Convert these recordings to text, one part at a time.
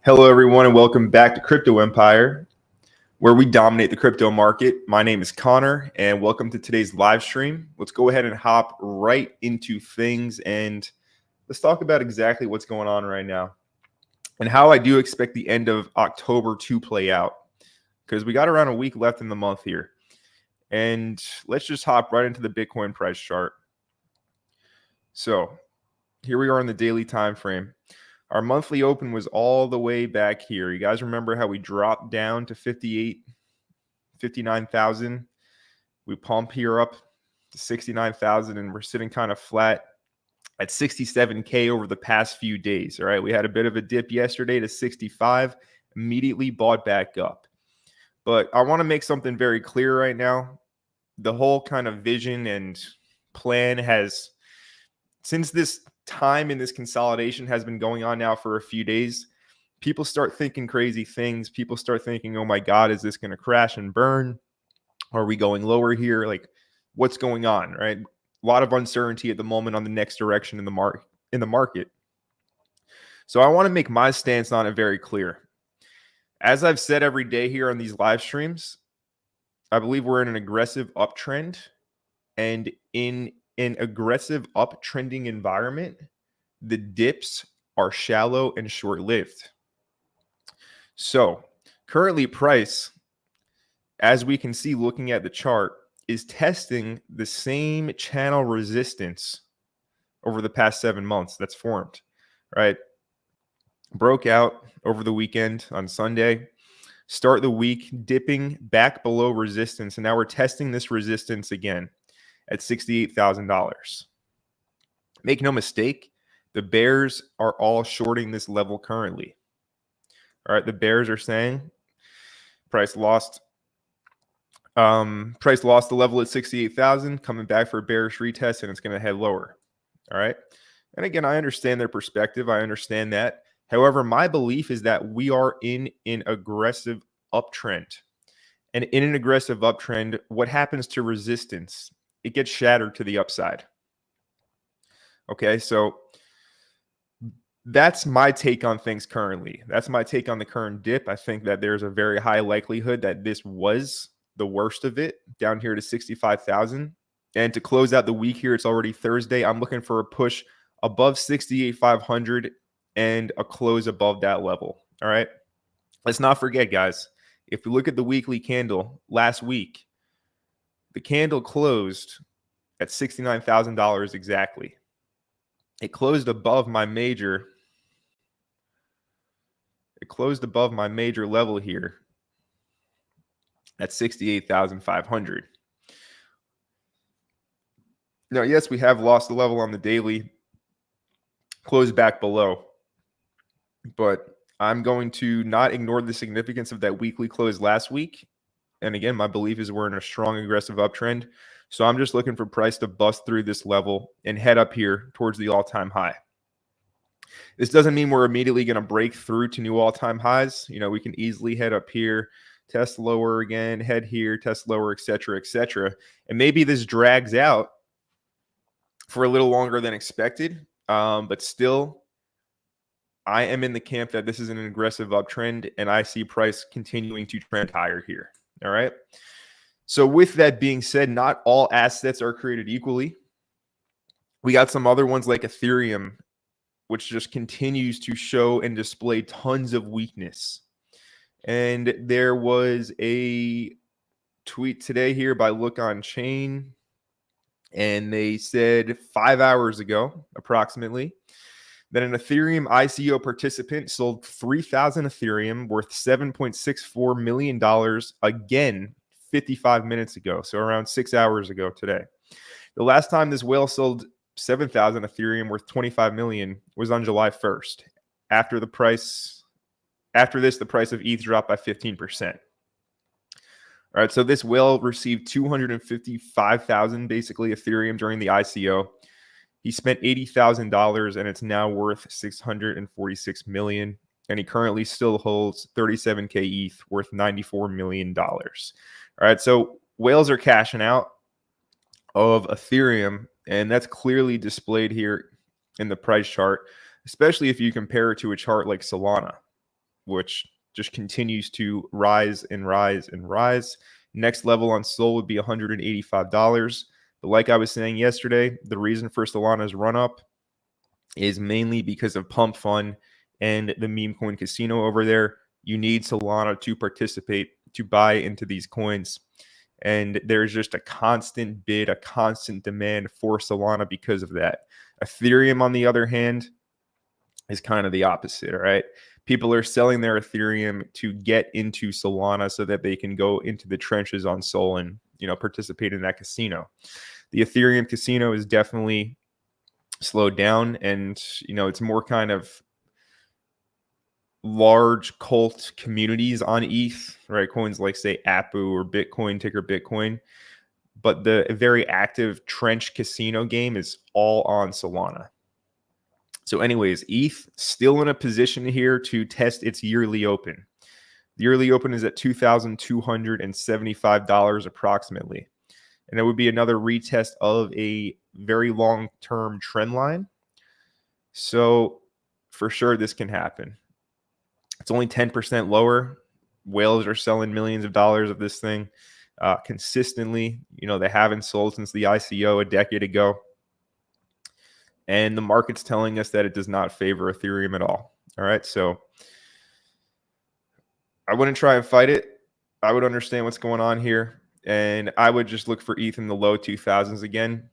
Hello, everyone, and welcome back to Crypto Empire, where we dominate the crypto market. My name is Connor, and welcome to today's live stream. Let's go ahead and hop right into things, and let's talk about exactly what's going on right now and how I do expect the end of October to play out, because we got around a week left in the month here. And let's just hop right into the Bitcoin price chart. So here we are in the daily time frame. Our monthly open was all the way back here. You guys remember how we dropped down to 59,000? We pump here up to 69,000, and we're sitting kind of flat at 67K over the past few days. All right, we had a bit of a dip yesterday to 65, immediately bought back up. But I want to make something very clear right now. The whole kind of vision and plan has, since this time in this consolidation has been going on now for a few days, people start thinking crazy things. People start thinking, oh my God, is this going to crash and burn? Are we going lower here? Like, what's going on, right? A lot of uncertainty at the moment on the next direction in the market. So I want to make my stance on it very clear. As I've said every day here on these live streams, I believe we're in an aggressive uptrend, and in an aggressive uptrending environment, the dips are shallow and short-lived. So currently price, as we can see looking at the chart, is testing the same channel resistance over the past 7 months that's formed, right? Broke out over the weekend on Sunday, start the week dipping back below resistance, and now we're testing this resistance again at $68,000. Make no mistake, the bears are all shorting this level currently. All right, the bears are saying price lost the level at 68,000, coming back for a bearish retest, and it's going to head lower. All right, and again, I understand their perspective. I understand that. However, my belief is that we are in an aggressive uptrend. And in an aggressive uptrend, what happens to resistance? It gets shattered to the upside. Okay, so that's my take on things currently. That's my take on the current dip. I think that there's a very high likelihood that this was the worst of it, down here to 65,000. And to close out the week here, it's already Thursday. I'm looking for a push above 68,500 and a close above that level. All right, let's not forget, guys, if we look at the weekly candle last week, the candle closed at $69,000 exactly. It closed above my major. It closed above my major level here at 68,500. Now, yes, we have lost the level on the daily, closed back below, but I'm going to not ignore the significance of that weekly close last week. And again, my belief is we're in a strong, aggressive uptrend. So I'm just looking for price to bust through this level and head up here towards the all-time high. This doesn't mean we're immediately going to break through to new all-time highs. You know, we can easily head up here, test lower again, head here, test lower, etc., etc. And maybe this drags out for a little longer than expected. But still, I am in the camp that this is an aggressive uptrend, and I see price continuing to trend higher here. All right. So with that being said, not all assets are created equally. We got some other ones like Ethereum, which just continues to show and display tons of weakness. And there was a tweet today here by Look On Chain, and they said 5 hours ago, approximately, that an Ethereum ICO participant sold 3,000 Ethereum worth $7.64 million again 55 minutes ago, so around 6 hours ago today. The last time this whale sold 7,000 Ethereum worth 25 million was on July 1st. After this, the price of ETH dropped by 15%. All right, so this whale received 255,000 basically Ethereum during the ICO. He spent $80,000 and it's now worth 646 million. And he currently still holds 37K ETH worth $94 million. All right, so whales are cashing out of Ethereum, and that's clearly displayed here in the price chart, especially if you compare it to a chart like Solana. which just continues to rise and rise and rise. Next level on Sol would be $185. But like I was saying yesterday, the reason for Solana's run up is mainly because of Pump Fun and the meme coin casino over there. You need Solana to participate, to buy into these coins. And there's just a constant bid, a constant demand for Solana because of that. Ethereum, on the other hand, is kind of the opposite, all right? People are selling their Ethereum to get into Solana so that they can go into the trenches on Sol and, participate in that casino. The Ethereum casino is definitely slowed down, and, it's more kind of large cult communities on ETH, right? Coins like, say, Apu or Bitcoin, ticker Bitcoin. But the very active trench casino game is all on Solana. So anyways, ETH still in a position here to test its yearly open. The yearly open is at $2,275 approximately. And it would be another retest of a very long-term trend line. So for sure, this can happen. It's only 10% lower. Whales are selling millions of dollars of this thing consistently. They haven't sold since the ICO a decade ago. And the market's telling us that it does not favor Ethereum at all. All right, so I wouldn't try and fight it. I would understand what's going on here, and I would just look for ETH in the low 2000s again.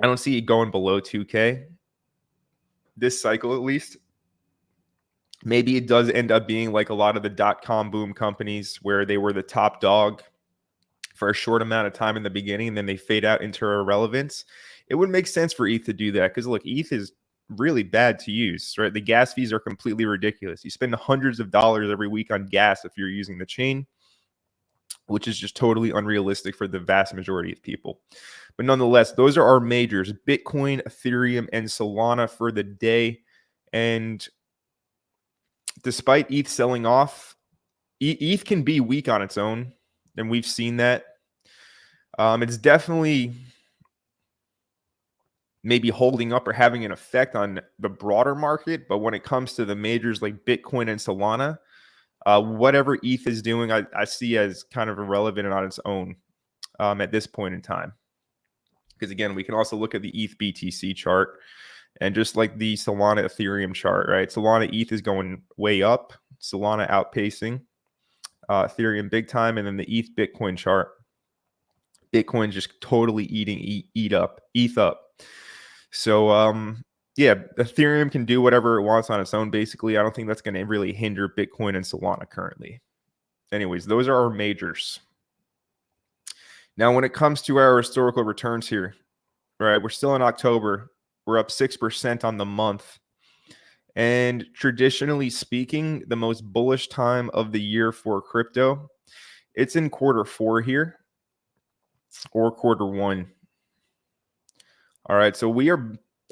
I don't see it going below 2K this cycle, at least. Maybe it does end up being like a lot of the dot-com boom companies where they were the top dog for a short amount of time in the beginning, and then they fade out into irrelevance. It would make sense for ETH to do that because, look, ETH is really bad to use, right? The gas fees are completely ridiculous. You spend hundreds of dollars every week on gas if you're using the chain, which is just totally unrealistic for the vast majority of people. But nonetheless, those are our majors: Bitcoin, Ethereum, and Solana for the day. And despite ETH selling off, ETH can be weak on its own, and we've seen that. It's definitely maybe holding up or having an effect on the broader market. But when it comes to the majors like Bitcoin and Solana, whatever ETH is doing, I see as kind of irrelevant and on its own at this point in time. Because again, we can also look at the ETH BTC chart and just like the Solana Ethereum chart, right? Solana ETH is going way up, Solana outpacing Ethereum big time, and then the ETH Bitcoin chart, Bitcoin just totally eating ETH up. So yeah, Ethereum can do whatever it wants on its own, basically. I don't think that's going to really hinder Bitcoin and Solana currently. Anyways, those are our majors. Now, when it comes to our historical returns here, right, we're still in October. We're up 6% on the month. And traditionally speaking, the most bullish time of the year for crypto, it's in Q4 here or Q1. All right, so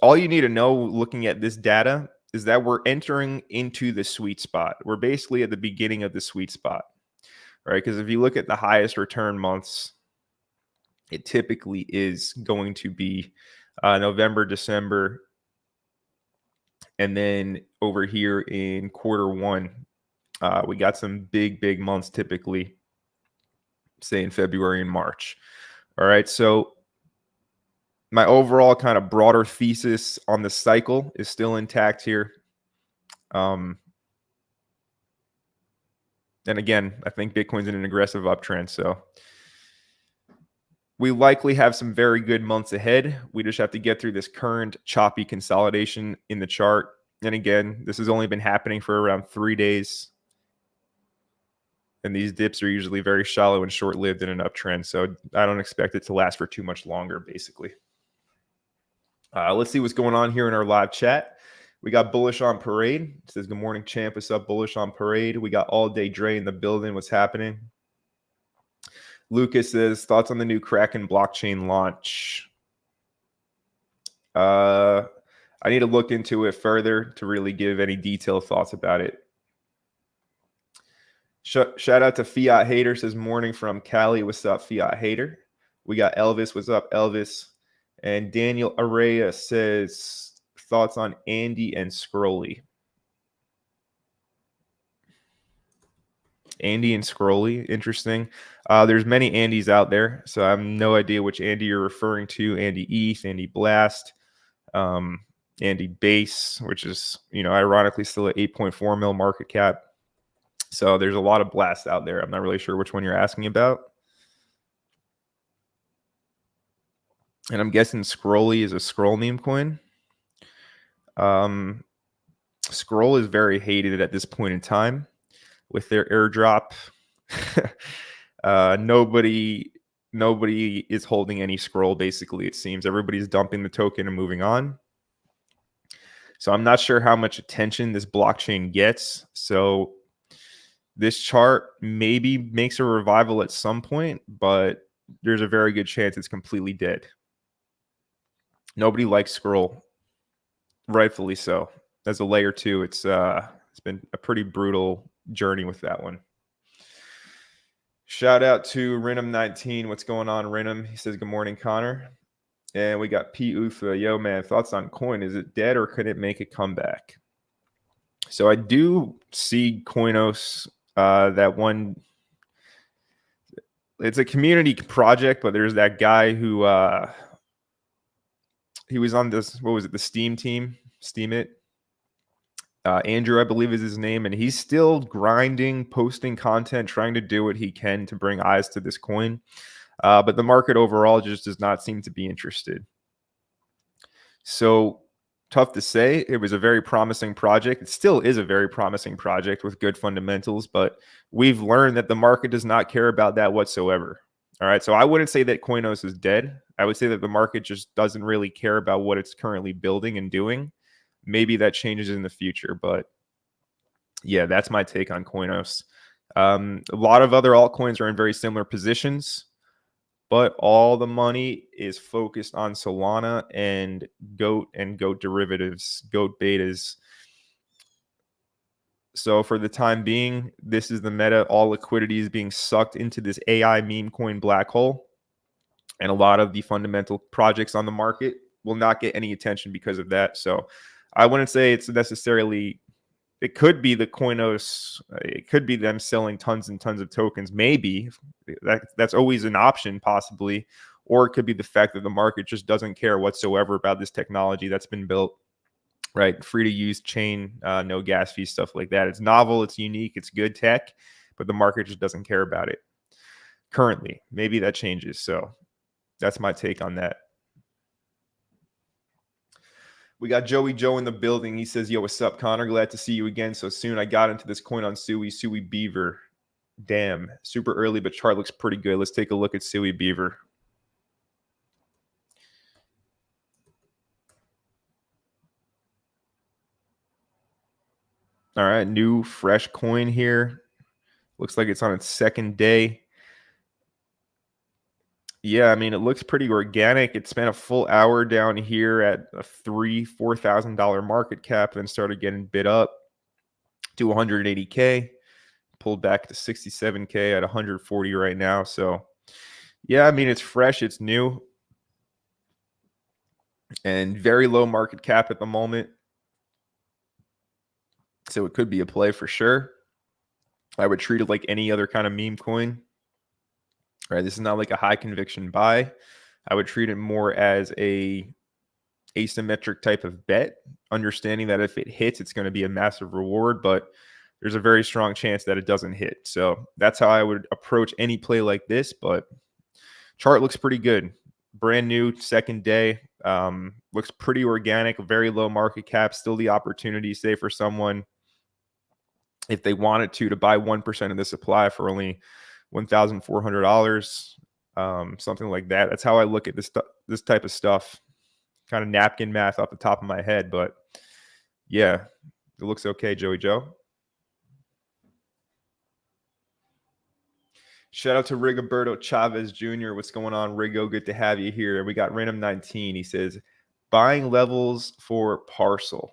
all you need to know looking at this data is that we're entering into the sweet spot. We're basically at the beginning of the sweet spot, right? Because if you look at the highest return months, it typically is going to be November, December, and then over here in Q1, we got some big months typically, say in February and March. All right, so my overall kind of broader thesis on the cycle is still intact here. And again, I think Bitcoin's in an aggressive uptrend. So we likely have some very good months ahead. We just have to get through this current choppy consolidation in the chart. And again, this has only been happening for around 3 days. And these dips are usually very shallow and short-lived in an uptrend. So I don't expect it to last for too much longer, basically. Let's see what's going on here in our live chat. We got Bullish on Parade. It says, good morning, champ. What's up, Bullish on Parade? We got All Day Dre in the building. What's happening? Lucas says, thoughts on the new Kraken blockchain launch? I need to look into it further to really give any detailed thoughts about it. Shout out to Fiat Hater, says morning from Cali. What's up, Fiat Hater? We got Elvis. What's up, Elvis? And Daniel Araya says, thoughts on Andy and Scrolly. Andy and Scrolly, interesting. There's many Andys out there, so I have no idea which Andy you're referring to. Andy ETH, Andy Blast, Andy Base, which is, ironically still at 8.4 mil market cap. So there's a lot of blasts out there. I'm not really sure which one you're asking about. And I'm guessing Scrolly is a scroll meme coin. Scroll is very hated at this point in time with their airdrop. Nobody is holding any scroll, basically, it seems. Everybody's dumping the token and moving on. So I'm not sure how much attention this blockchain gets. So this chart maybe makes a revival at some point, but there's a very good chance it's completely dead. Nobody likes scroll, rightfully so. As a layer 2, it's been a pretty brutal journey with that one. Shout out to Rinum19. What's going on, Rinum? He says, good morning, Connor. And we got P. Ufa. Yo, man, thoughts on coin? Is it dead or could it make a comeback? So I do see Coinos, that one. It's a community project, but there's that guy who he was on this, what was it, the Steam team, Steam It. Andrew, I believe, is his name, and he's still grinding, posting content, trying to do what he can to bring eyes to this coin. But the market overall just does not seem to be interested. So tough to say. It was a very promising project. It still is a very promising project with good fundamentals, but we've learned that the market does not care about that whatsoever. All right. So I wouldn't say that Coinos is dead. I would say that the market just doesn't really care about what it's currently building and doing. Maybe that changes in the future, but yeah, that's my take on Coinos. A lot of other altcoins are in very similar positions, but all the money is focused on Solana and GOAT derivatives, GOAT betas. So for the time being, this is the meta. All liquidity is being sucked into this AI meme coin black hole. And a lot of the fundamental projects on the market will not get any attention because of that. So I wouldn't say it's necessarily, it could be the Coinos, it could be them selling tons and tons of tokens. Maybe that's always an option, possibly. Or it could be the fact that the market just doesn't care whatsoever about this technology that's been built, right? Free to use chain, no gas fees, stuff like that. It's novel, it's unique, it's good tech, but the market just doesn't care about it currently. Maybe that changes. So that's my take on that. We got Joey Joe in the building. He says, yo, what's up, Connor? Glad to see you again so soon. I got into this coin on Suey Beaver. Damn, super early, but chart looks pretty good. Let's take a look at Suey Beaver. All right, new fresh coin here. Looks like it's on its second day. Yeah, I mean, it looks pretty organic. It spent a full hour down here at a $4,000 market cap, then started getting bid up to 180K, pulled back to 67K at 140 right now. So, yeah, I mean, it's fresh, it's new, and very low market cap at the moment. So it could be a play for sure. I would treat it like any other kind of meme coin. Right, this is not like a high conviction buy. I would treat it more as a asymmetric type of bet, understanding that if it hits, it's going to be a massive reward, but there's a very strong chance that it doesn't hit. So that's how I would approach any play like this. But chart looks pretty good. Brand new, second day. Looks pretty organic, very low market cap. Still the opportunity, say, for someone, if they wanted to buy 1% of the supply for only $1,400, something like that. That's how I look at this type of stuff. Kind of napkin math off the top of my head, but yeah, it looks okay, Joey Joe. Shout out to Rigoberto Chavez Jr. What's going on, Rigo? Good to have you here. And we got Random19. He says, buying levels for Parcel.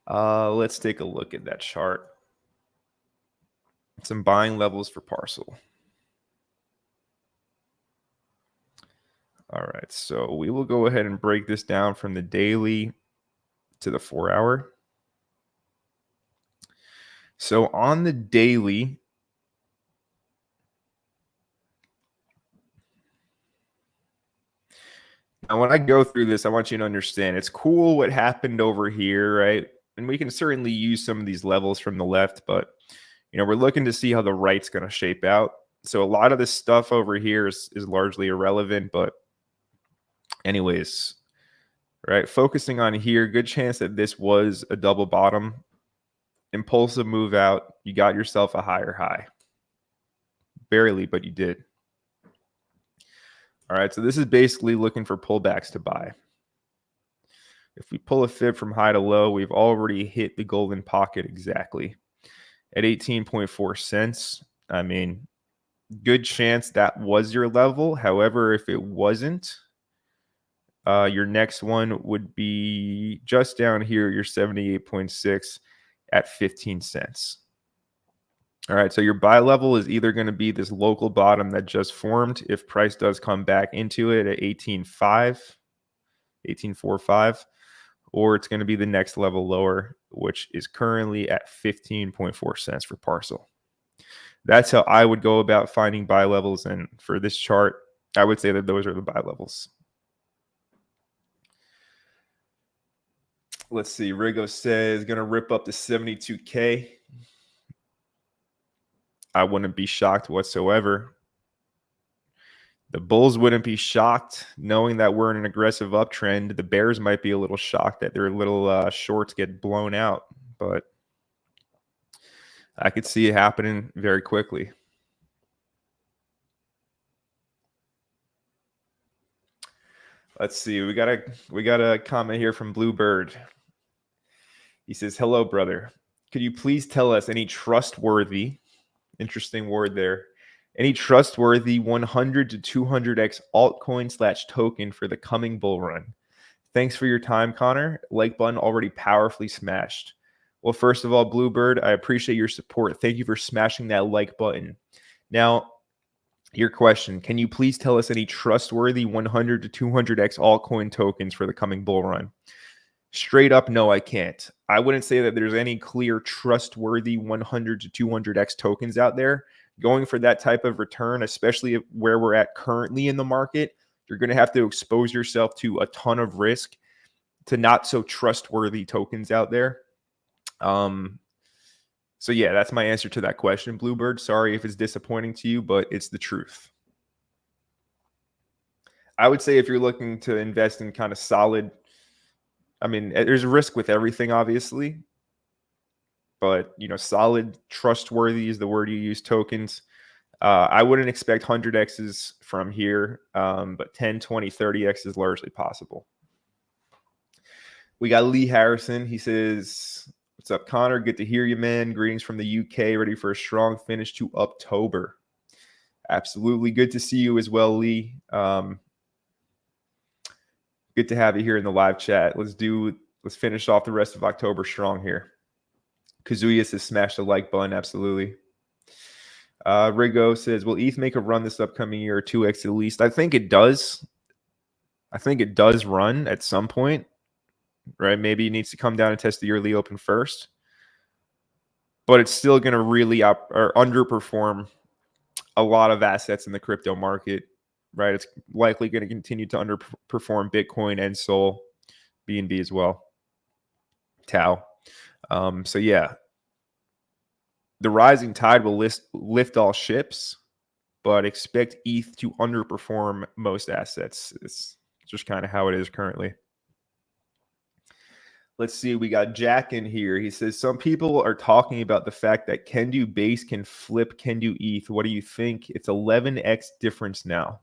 Let's take a look at that chart. Some buying levels for Parcel. All right, so we will go ahead and break this down from the daily to the 4 hour. So on the daily, now when I go through this, I want you to understand it's cool what happened over here, right? And we can certainly use some of these levels from the left, but we're looking to see how the right's going to shape out. So a lot of this stuff over here is largely irrelevant, but anyways, right? Focusing on here, good chance that this was a double bottom. Impulsive move out. You got yourself a higher high. Barely, but you did. All right, so this is basically looking for pullbacks to buy. If we pull a fib from high to low, we've already hit the golden pocket exactly at 18.4 cents. I mean, good chance that was your level. However, if it wasn't, your next one would be just down here, your 78.6 at 15 cents. All right, so your buy level is either going to be this local bottom that just formed if price does come back into it at 18.45, or it's going to be the next level lower, which is currently at 15.4 cents for Parcel. That's how I would go about finding buy levels, and for this chart, I would say that those are the buy levels. Let's see, Rigo says going to rip up to 72K. I wouldn't be shocked whatsoever. The bulls wouldn't be shocked knowing that we're in an aggressive uptrend. The bears might be a little shocked that their little shorts get blown out, but I could see it happening very quickly. Let's see. We got a comment here from Bluebird. He says, "Hello, brother. Could you please tell us any trustworthy," interesting word there, "any trustworthy 100 to 200x altcoin / token for the coming bull run? Thanks for your time, Connor. Like button already powerfully smashed." Well, first of all, Bluebird, I appreciate your support. Thank you for smashing that like button. Now, your question, can you please tell us any trustworthy 100 to 200x altcoin tokens for the coming bull run? Straight up, no, I can't. I wouldn't say that there's any clear trustworthy 100 to 200x tokens out there. Going for that type of return, especially where we're at currently in the market, you're going to have to expose yourself to a ton of risk to not so trustworthy tokens out there. So yeah, that's my answer to that question, Bluebird. Sorry if it's disappointing to you, but it's the truth. I would say if you're looking to invest in kind of solid, I mean, there's a risk with everything, obviously, but solid, trustworthy is the word you use, tokens. I wouldn't expect 100x's from here, but 10, 20, 30x is largely possible. We got Lee Harrison. He says, "What's up, Connor? Good to hear you, man. Greetings from the UK. Ready for a strong finish to October." Absolutely. Good to see you as well, Lee. Good to have you here in the live chat. Let's finish off the rest of October strong here. Kazuyas has smashed the like button. Absolutely. Rigo says, "Will ETH make a run this upcoming year or 2x at least?" I think it does. I think it does run at some point, right? Maybe it needs to come down and test the yearly open first, but it's still going to really underperform a lot of assets in the crypto market, right? It's likely going to continue to underperform Bitcoin and Sol, BNB as well, Tau. So yeah, the rising tide will lift all ships, but expect ETH to underperform most assets. It's just kind of how it is currently. Let's see. We got Jack in here. He says, "Some people are talking about the fact that Kendu Base can flip Kendu ETH. What do you think? It's 11x difference now."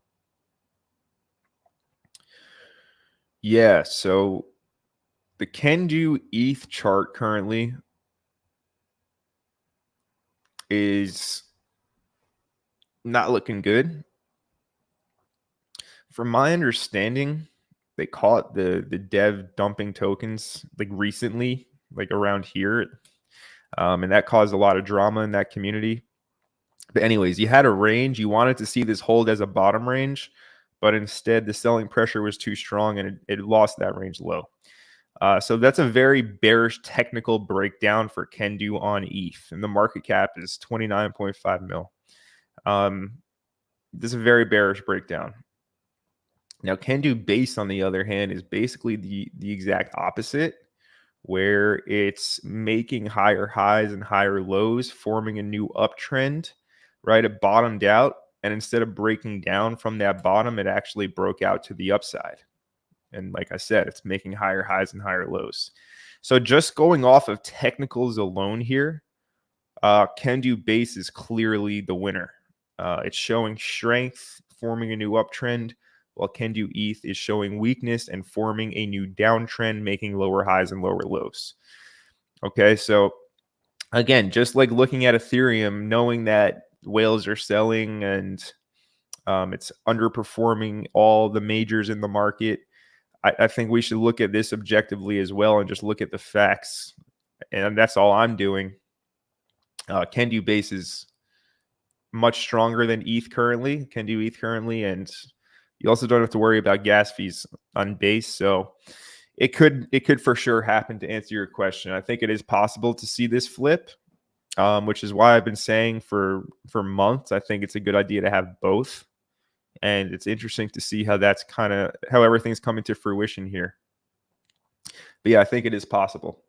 Yeah, so the Kendu ETH chart currently is not looking good. From my understanding, they call it the dev dumping tokens like recently, like around here. And that caused a lot of drama in that community. But anyways, you had a range. You wanted to see this hold as a bottom range, but instead the selling pressure was too strong and it lost that range low. So that's a very bearish technical breakdown for Kendu on ETH, and the market cap is 29.5 mil. This is a very bearish breakdown. Now, Kendu base, on the other hand, is basically the exact opposite, where it's making higher highs and higher lows, forming a new uptrend, right? It bottomed out, and instead of breaking down from that bottom, it actually broke out to the upside. And like I said, it's making higher highs and higher lows. So just going off of technicals alone here, Kendu base is clearly the winner. It's showing strength, forming a new uptrend, while Kendu ETH is showing weakness and forming a new downtrend, making lower highs and lower lows. Okay, so again, just like looking at Ethereum, knowing that whales are selling and it's underperforming all the majors in the market, I think we should look at this objectively as well and just look at the facts. And that's all I'm doing. Kendu base is much stronger than ETH currently, Kendu ETH currently, and you also don't have to worry about gas fees on base. So it could for sure happen. To answer your question, I think it is possible to see this flip, which is why I've been saying for months, I think it's a good idea to have both. And it's interesting to see how that's how everything's coming to fruition here. But yeah, I think it is possible.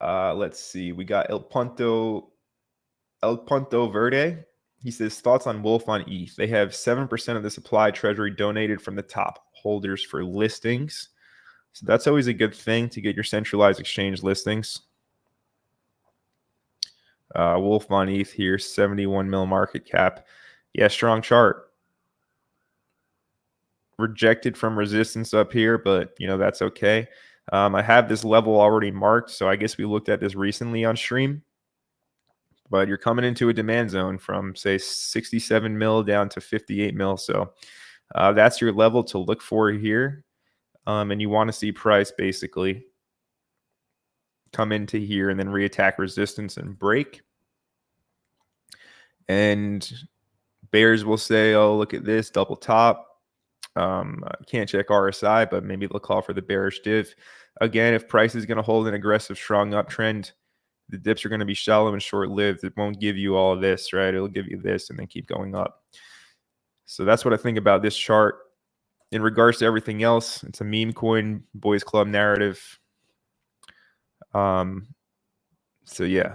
Let's see. We got El Punto Verde. He says, thoughts on Wolf on ETH. They have 7% of the supply treasury donated from the top holders for listings. So that's always a good thing to get your centralized exchange listings. Wolf on ETH here, 71 mil market cap. Yeah, strong chart. Rejected from resistance up here, but that's okay. I have this level already marked, so I guess we looked at this recently on stream. But you're coming into a demand zone from, say, 67 mil down to 58 mil. So that's your level to look for here. And you want to see price basically come into here and then reattack resistance and break. And bears will say, oh, look at this, double top. I can't check RSI, but maybe they'll call for the bearish div. Again, if price is going to hold an aggressive, strong uptrend, the dips are going to be shallow and short-lived. It won't give you all of this, right? It'll give you this and then keep going up. So that's what I think about this chart. In regards to everything else, it's a meme coin, boys club narrative. So yeah,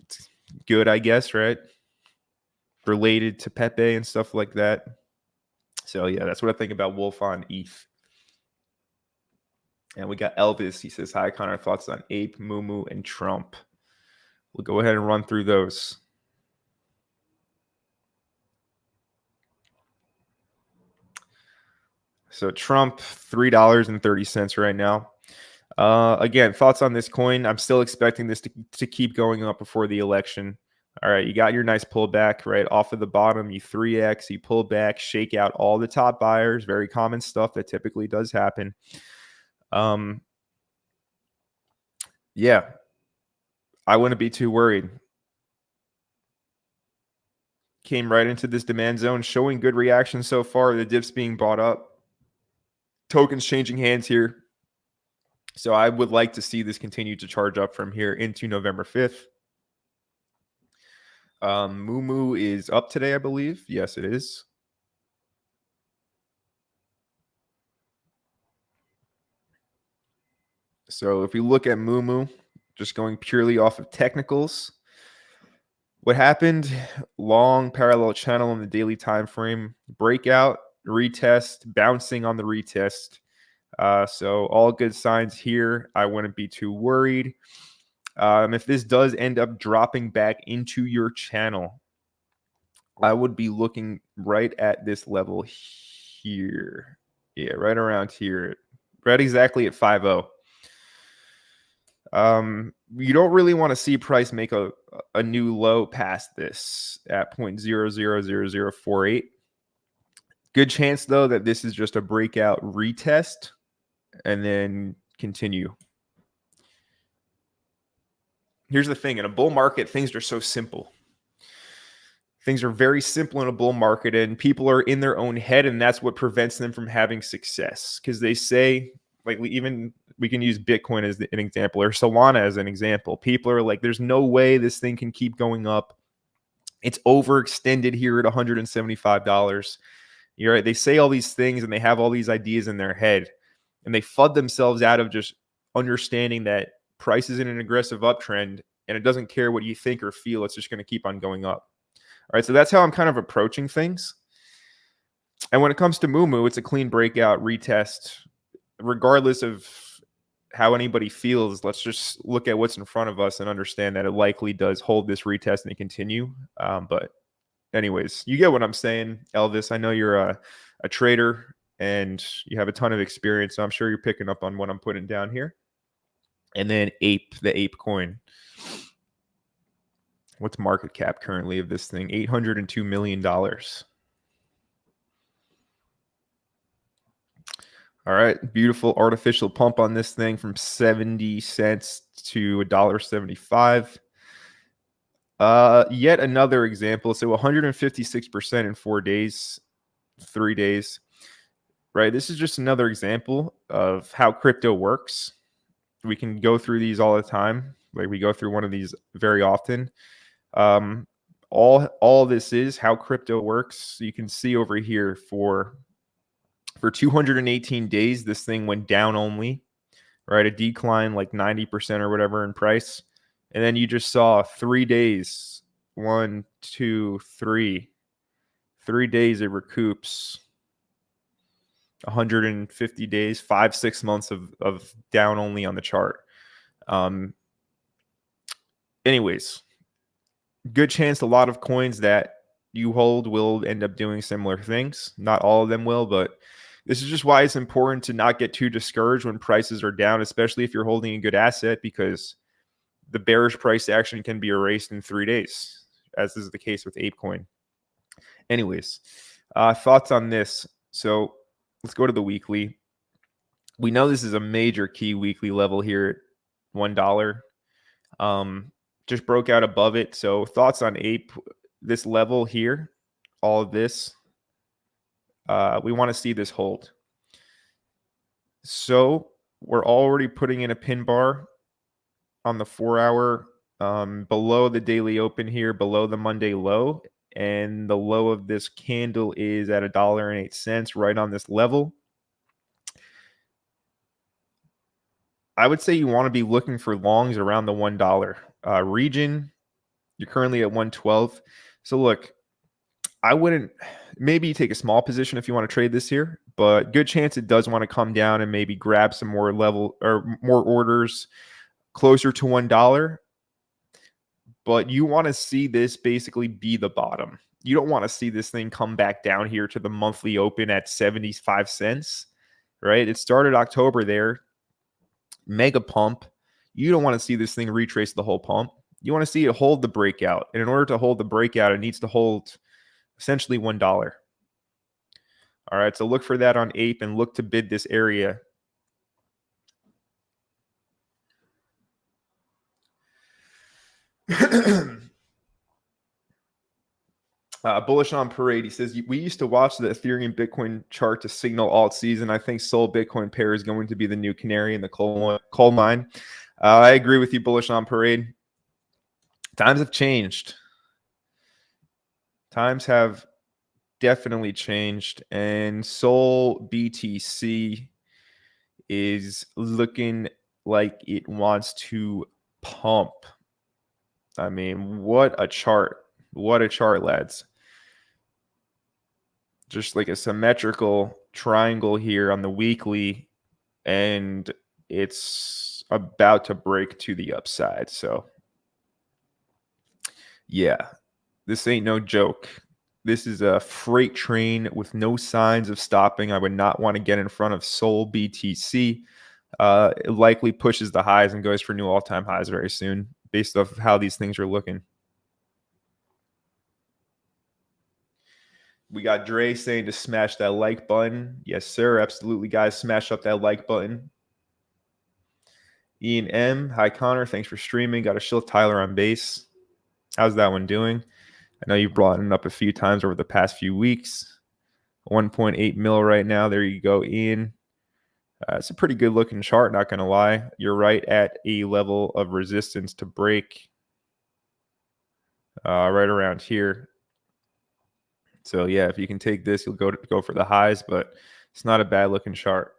it's good, I guess, right? Related to Pepe and stuff like that. So yeah, that's what I think about Wolf on ETH. And we got Elvis. He says, hi, Connor. Thoughts on Ape, Mumu, and Trump. We'll go ahead and run through those. So Trump, $3.30 right now. Again, thoughts on this coin. I'm still expecting this to keep going up before the election. All right, you got your nice pullback, right? Off of the bottom, you 3X, you pull back, shake out all the top buyers. Very common stuff that typically does happen. Yeah, I wouldn't be too worried. Came right into this demand zone, showing good reaction so far. The dips being bought up. Tokens changing hands here. So I would like to see this continue to charge up from here into November 5th. Mumu is up today, I believe. Yes, it is. So if we look at Mumu, just going purely off of technicals, what happened? Long parallel channel in the daily time frame, breakout, retest, bouncing on the retest. So all good signs here. I wouldn't be too worried. If this does end up dropping back into your channel, I would be looking right at this level here. Yeah, right around here. Right exactly at 5.0. You don't really want to see price make a new low past this at 0.000048. Good chance, though, that this is just a breakout retest and then continue. Here's the thing. In a bull market, things are so simple. things are very simple in a bull market, and people are in their own head, and that's what prevents them from having success. Because they say, like, we can use Bitcoin as an example, or Solana as an example. People are like, there's no way this thing can keep going up. It's overextended here at $175. You're right. They say all these things and they have all these ideas in their head, and they FUD themselves out of just understanding that price is in an aggressive uptrend, and it doesn't care what you think or feel. It's just going to keep on going up. All right, so that's how I'm kind of approaching things. And when it comes to Moo, it's a clean breakout retest. Regardless of how anybody feels, let's just look at what's in front of us and understand that it likely does hold this retest and continue. But anyways, you get what I'm saying, Elvis. I know you're a trader and you have a ton of experience, so I'm sure you're picking up on what I'm putting down here. And then Ape, the Ape coin. What's market cap currently of this thing? $802 million. All right, beautiful artificial pump on this thing from 70 cents to $1.75. Yet another example. So 156% in 4 days, 3 days. Right, this is just another example of how crypto works. We can go through these all the time. Like, we go through one of these very often. All this is how crypto works. You can see over here for 218 days, this thing went down only, right? A decline like 90% or whatever in price. And then you just saw 3 days, 1, 2, 3. 3 days it recoups 150 days, 5-6 months of down only on the chart. Anyways, good chance a lot of coins that you hold will end up doing similar things. Not all of them will, but this is just why it's important to not get too discouraged when prices are down, especially if you're holding a good asset, because the bearish price action can be erased in 3 days, as is the case with ApeCoin. Anyways, thoughts on this. So let's go to the weekly. We know this is a major key weekly level here at $1. Just broke out above it. So thoughts on Ape, this level here, all of this, we want to see this hold. So we're already putting in a pin bar on the 4 hour below the daily open here, below the Monday low. And the low of this candle is at $1.08, right on this level. I would say you want to be looking for longs around the $1 region. You're currently at 112. So look, I wouldn't, maybe take a small position if you want to trade this here, but good chance it does want to come down and maybe grab some more level or more orders closer to $1. But you want to see this basically be the bottom. You don't want to see this thing come back down here to the monthly open at 75 cents, right? It started October there. Mega pump. You don't want to see this thing retrace the whole pump. You want to see it hold the breakout. And in order to hold the breakout, it needs to hold essentially $1. All right, so look for that on Ape and look to bid this area. Bullish on Parade. He says, we used to watch the Ethereum Bitcoin chart to signal alt season. I think Sol Bitcoin pair is going to be the new canary in the coal mine. I agree with you, Bullish on Parade. Times have changed. Times have definitely changed. And Sol BTC is looking like it wants to pump. I mean, what a chart. What a chart, lads. Just like a symmetrical triangle here on the weekly, and it's about to break to the upside. So yeah, this ain't no joke. This is a freight train with no signs of stopping. I would not want to get in front of Sol BTC. It likely pushes the highs and goes for new all-time highs very soon based off of how these things are looking. We got Dre saying to smash that like button. Yes, sir. Absolutely, guys. Smash up that like button. Ian M. Hi, Connor. Thanks for streaming. Got a shield Tyler on base. How's that one doing? I know you've brought it up a few times over the past few weeks. 1.8 mil right now. There you go, Ian. It's a pretty good looking chart, not going to lie. You're right at a level of resistance to break right around here. So yeah, if you can take this, you'll go for the highs, but it's not a bad looking chart.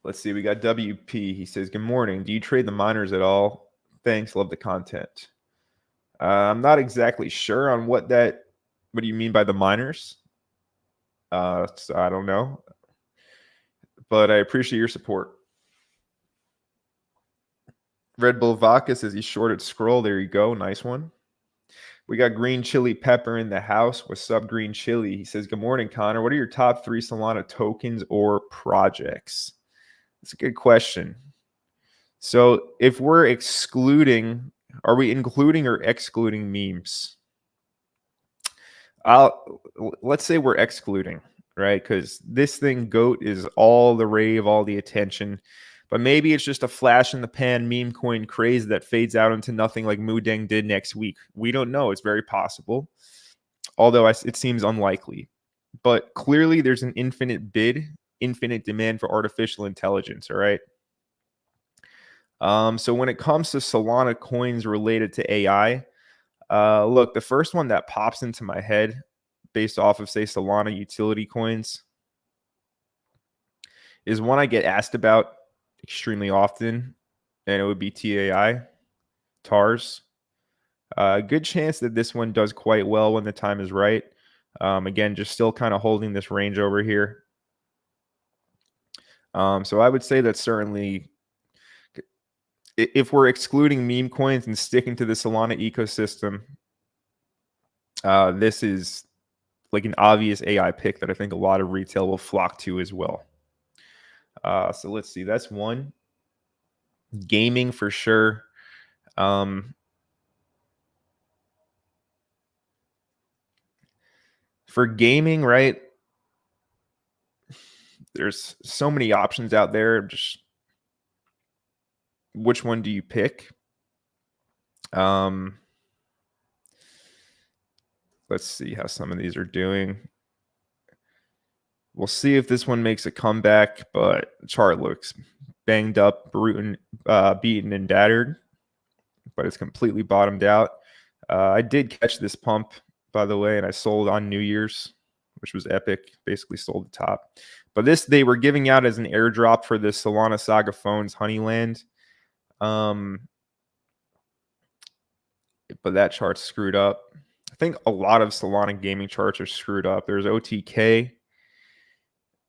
Let's see. We got WP. He says, "Good morning. Do you trade the miners at all? Thanks. Love the content." I'm not exactly sure on what do you mean by the miners? So I don't know, but I appreciate your support. Red Bull Vodka says he shorted Scroll. There you go. Nice one. We got Green Chili Pepper in the house. What's up, Green Chili? He says, "Good morning, Connor. What are your top 3 Solana tokens or projects?" That's a good question. So if we're excluding, are we including or excluding memes? Let's say we're excluding, right? Because this thing, GOAT, is all the rave, all the attention. But maybe it's just a flash in the pan meme coin craze that fades out into nothing like Mudeng did next week. We don't know. It's very possible, although it seems unlikely. But clearly there's an infinite bid, infinite demand for artificial intelligence, all right? So when it comes to Solana coins related to AI, look, the first one that pops into my head based off of, say, Solana utility coins is one I get asked about extremely often, and it would be TAI, TARS. Good chance that this one does quite well when the time is right. Again, just still kind of holding this range over here. So I would say that certainly, if we're excluding meme coins and sticking to the Solana ecosystem, this is like an obvious AI pick that I think a lot of retail will flock to as well. So let's see. That's one. Gaming for sure. For gaming, right? There's so many options out there. Just which one do you pick? Let's see how some of these are doing. We'll see if this one makes a comeback, but the chart looks banged up, beaten, and battered, but it's completely bottomed out. I did catch this pump, by the way, and I sold on New Year's, which was epic. Basically sold the top. But this they were giving out as an airdrop for the Solana Saga Phones Honeyland. But that chart's screwed up. I think a lot of Solana gaming charts are screwed up. There's OTK,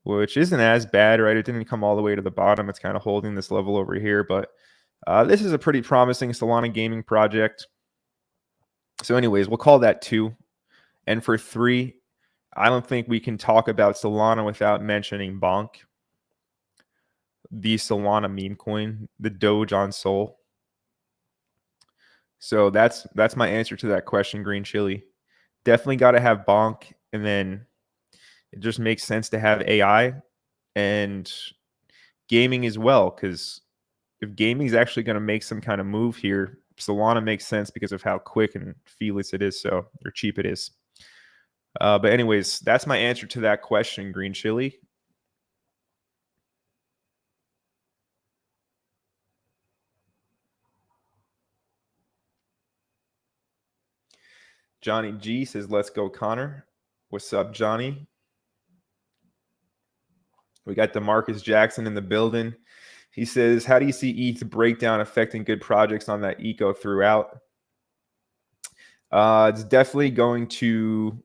which isn't as bad, right? It didn't come all the way to the bottom. It's kind of holding this level over here, but this is a pretty promising Solana gaming project. So anyways, we'll call that 2. And for 3, I don't think we can talk about Solana without mentioning Bonk, the Solana meme coin, the Doge on Sol. So that's my answer to that question, Green Chili. Definitely got to have Bonk, and then it just makes sense to have AI and gaming as well, because if gaming is actually going to make some kind of move here, Solana makes sense because of how quick and feeless it is, so or cheap it is. But anyways, that's my answer to that question, Green Chili. Johnny G says, "Let's go, Connor." What's up, Johnny? We got DeMarcus Jackson in the building. He says, "How do you see ETH breakdown affecting good projects on that eco throughout?" It's definitely going to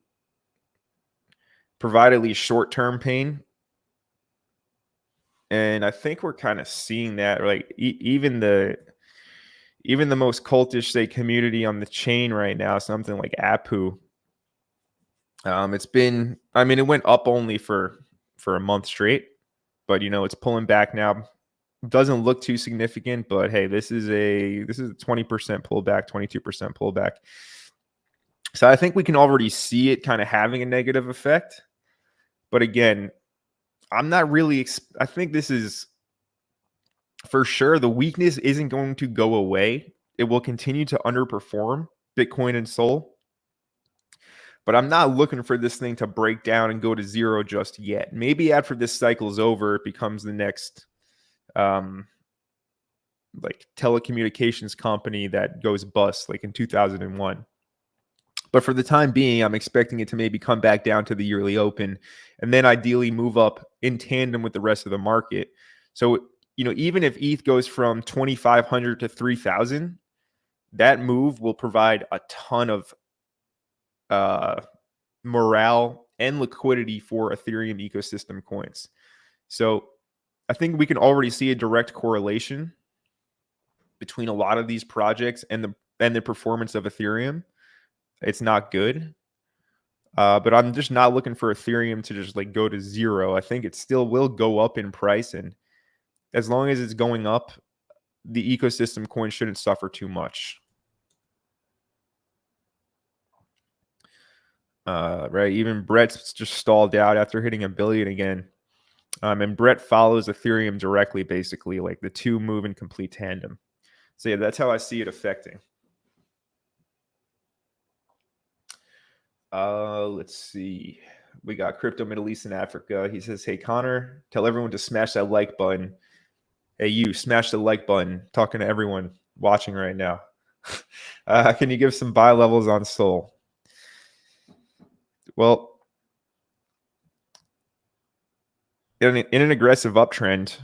provide at least short-term pain. And I think we're kind of seeing that, like even the most cultish, say, community on the chain right now, something like Apu. It's been, I mean, it went up only for a month straight, but it's pulling back now. Doesn't look too significant, but hey, this is a 20% pullback, 22% pullback. So I think we can already see it kind of having a negative effect. But again, I'm not really, I think this is for sure, the weakness isn't going to go away. It will continue to underperform Bitcoin and Sol. But I'm not looking for this thing to break down and go to zero just yet. Maybe after this cycle is over, it becomes the next like telecommunications company that goes bust, like in 2001. But for the time being, I'm expecting it to maybe come back down to the yearly open and then ideally move up in tandem with the rest of the market. So, even if ETH goes from 2,500 to 3,000, that move will provide a ton of morale and liquidity for Ethereum ecosystem coins. So I think we can already see a direct correlation between a lot of these projects and the performance of Ethereum. It's not good. But I'm just not looking for Ethereum to just like go to zero. I think it still will go up in price. And as long as it's going up, the ecosystem coin shouldn't suffer too much. Right. Even Brett's just stalled out after hitting $1 billion again. And Brett follows Ethereum directly, basically, like the two move in complete tandem. So yeah, that's how I see it affecting. Let's see. We got Crypto Middle East and Africa. He says, "Hey Connor, tell everyone to smash that like button. Hey, you smash the like button." Talking to everyone watching right now. Can you give some buy levels on Sol? Well, in an aggressive uptrend,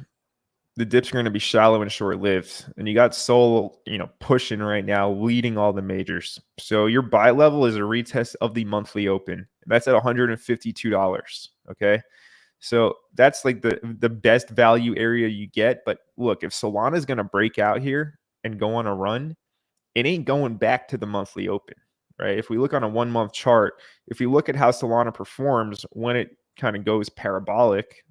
the dips are going to be shallow and short-lived, and you got Sol, pushing right now, leading all the majors. So your buy level is a retest of the monthly open. That's at $152. Okay, so that's like the best value area you get. But look, if Solana is going to break out here and go on a run, it ain't going back to the monthly open, right? If we look on a 1 month chart, if you look at how Solana performs when it kind of goes parabolic,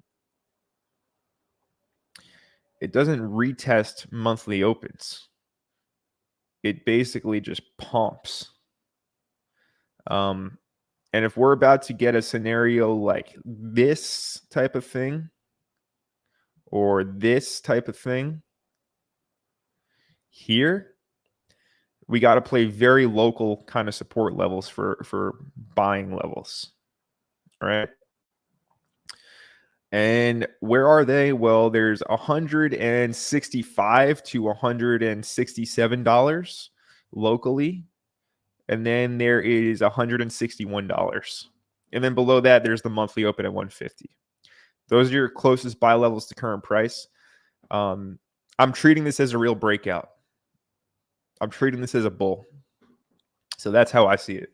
it doesn't retest monthly opens. It basically just pumps. And if we're about to get a scenario like this type of thing or this type of thing here, we got to play very local kind of support levels for buying levels, right? And where are they? Well, there's $165 to $167 locally. And then there is $161. And then below that, there's the monthly open at 150. Those are your closest buy levels to current price. I'm treating this as a real breakout. I'm treating this as a bull. So that's how I see it.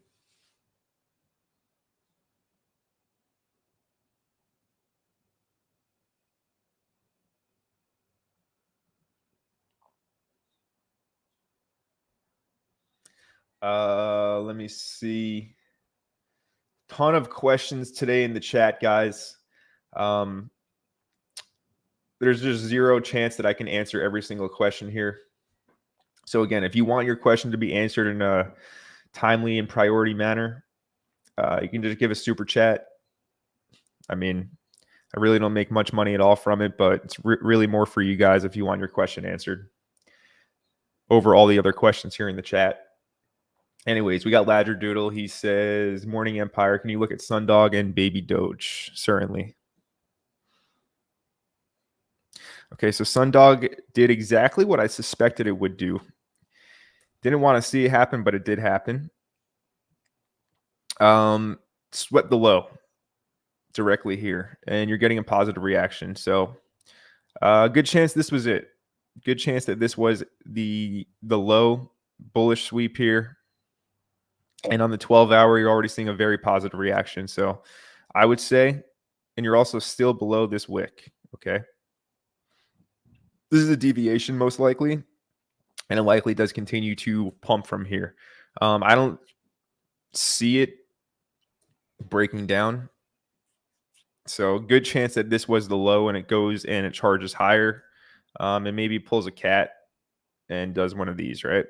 Let me see. Ton of questions today in the chat, guys. There's just zero chance that I can answer every single question here. So again, if you want your question to be answered in a timely and priority manner, you can just give a super chat. I mean, I really don't make much money at all from it, but it's really more for you guys if you want your question answered over all the other questions here in the chat. Anyways, we got Ladger Doodle. He says, "Morning Empire, can you look at Sundog and Baby Doge?" Certainly. Okay, so Sundog did exactly what I suspected it would do. Didn't want to see it happen, but it did happen. Swept the low directly here, and you're getting a positive reaction. So good chance this was it. Good chance that this was the low bullish sweep here. And on the 12-hour, you're already seeing a very positive reaction. So I would say, and you're also still below this wick, okay? This is a deviation most likely, and it likely does continue to pump from here. I don't see it breaking down. So good chance that this was the low and it goes and it charges higher, and maybe pulls a cat and does one of these, right?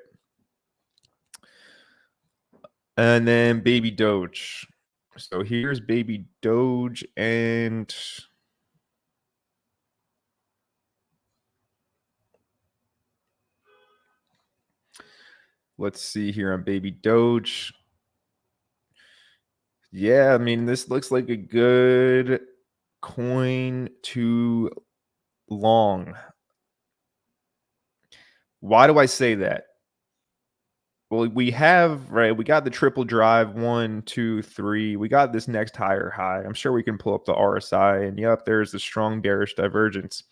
And then Baby Doge. So here's Baby Doge, and Let's see here on Baby Doge. Yeah, I mean, this looks like a good coin to long. Why do I say that? Well, we have, right, we got the triple drive, 1, 2, 3. We got this next higher high. I'm sure we can pull up the RSI, and yep, there's the strong bearish divergence.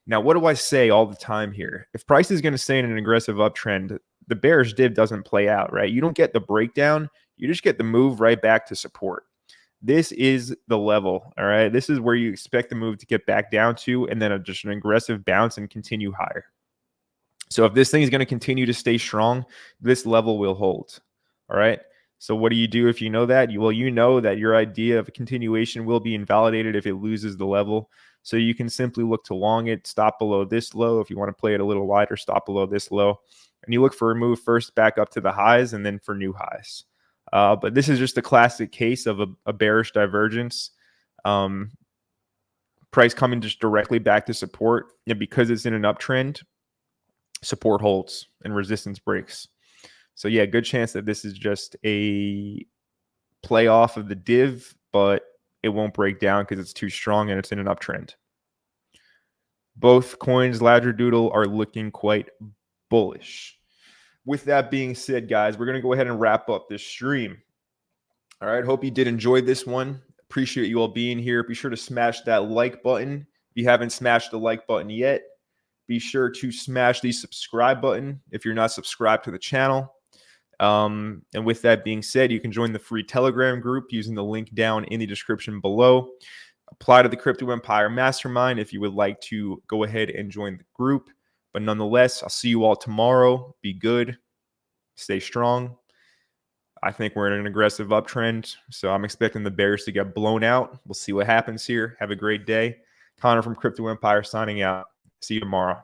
Now, what do I say all the time here? If price is going to stay in an aggressive uptrend, the bearish div doesn't play out, right? You don't get the breakdown. You just get the move right back to support. This is the level, all right? This is where you expect the move to get back down to, and then just an aggressive bounce and continue higher. So if this thing is going to continue to stay strong, this level will hold. All right. So what do you do if you know that? You know that your idea of a continuation will be invalidated if it loses the level. So you can simply look to long it, stop below this low. If you want to play it a little wider, stop below this low. And you look for a move first back up to the highs and then for new highs. But this is just a classic case of a bearish divergence. Price coming just directly back to support. And because it's in an uptrend, support holds and resistance breaks. So yeah, good chance that this is just a play off of the div, but it won't break down because it's too strong and it's in an uptrend. Both coins, Labradoodle, are looking quite bullish. With that being said, guys, we're going to go ahead and wrap up this stream. All right, hope you did enjoy this one. Appreciate you all being here. Be sure to smash that like button. If you haven't smashed the like button yet, be sure to smash the subscribe button if you're not subscribed to the channel. And with that being said, you can join the free Telegram group using the link down in the description below. Apply to the Crypto Empire Mastermind if you would like to go ahead and join the group. But nonetheless, I'll see you all tomorrow. Be good. Stay strong. I think we're in an aggressive uptrend, so I'm expecting the bears to get blown out. We'll see what happens here. Have a great day. Connor from Crypto Empire signing out. See you tomorrow.